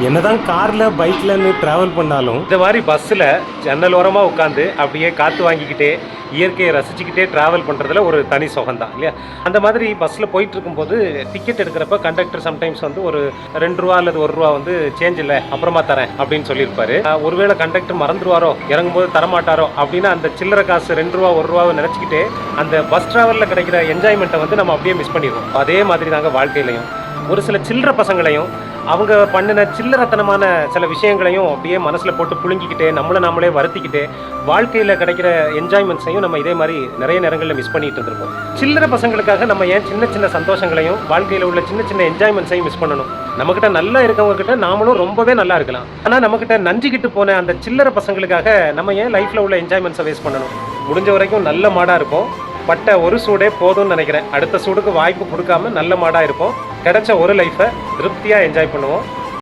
என்னதான் காரில் பைக்லன்னு ட்ராவல் பண்ணாலும் இந்த மாதிரி பஸ்ஸில் ஜன்னல் ஓரமாக உட்காந்து அப்படியே காற்று வாங்கிக்கிட்டே இயற்கையை ரசிச்சுக்கிட்டே ட்ராவல் பண்ணுறதுல ஒரு தனி சுகம்தான் இல்லையா. அந்த மாதிரி பஸ்ஸில் போயிட்டு இருக்கும்போது டிக்கெட் எடுக்கிறப்ப கண்டக்டர் சம்டைம்ஸ் வந்து ஒரு 2 ரூபா அல்லது 1 ரூபா வந்து சேஞ்ச் இல்லை அப்புறமா தரேன் அப்படின்னு சொல்லியிருப்பாரு. ஒருவேளை கண்டக்டர் மறந்துடுவாரோ இறங்கும்போது தரமாட்டாரோ அப்படின்னு அந்த சில்லறை காசு 2 ரூபா 1 ரூபாவை நினச்சிக்கிட்டே அந்த பஸ் ட்ராவலில் கிடைக்கிற என்ஜாய்மெண்ட்டை வந்து நம்ம அப்படியே மிஸ் பண்ணிடுவோம். அதே மாதிரி தாங்க வாழ்க்கையிலையும் ஒரு சில சில்லற பசங்களையும் அவங்க பண்ணின சில்லறத்தனமான சில விஷயங்களையும் அப்படியே மனசில் போட்டு புழுங்கிக்கிட்டே நம்மளே வருத்திக்கிட்டே வாழ்க்கையில் கிடைக்கிற என்ஜாய்மெண்ட்ஸையும் நம்ம இதே மாதிரி நிறைய நேரங்களில் மிஸ் பண்ணிட்டு இருந்திருக்கோம். சில்லற பசங்களுக்காக நம்ம ஏன் சின்ன சின்ன சந்தோஷங்களையும் வாழ்க்கையில் உள்ள சின்ன சின்ன என்ஜாய்மெண்ட்ஸையும் மிஸ் பண்ணணும்? நம்மக்கிட்ட நல்லா இருக்கவங்க கிட்ட நாமளும் ரொம்பவே நல்லா இருக்கலாம். ஆனால் நம்மக்கிட்ட நஞ்சிக்கிட்டு போன அந்த சில்லற பசங்களுக்காக நம்ம ஏன் லைஃப்பில் உள்ள என்ஜாய்மெண்ட்ஸை வேஸ்ட் பண்ணணும்? முடிஞ்ச வரைக்கும் நல்ல மாடாக இருப்போம். பட்ட ஒரு சூடே போதும்னு நினைக்கிறேன். அடுத்த சூடுக்கு வாய்ப்பு கொடுக்காம நல்ல மாடாக இருப்போம். கிடைச்ச ஒரு லைஃப்பை திருப்தியாக என்ஜாய் பண்ணுவோம்.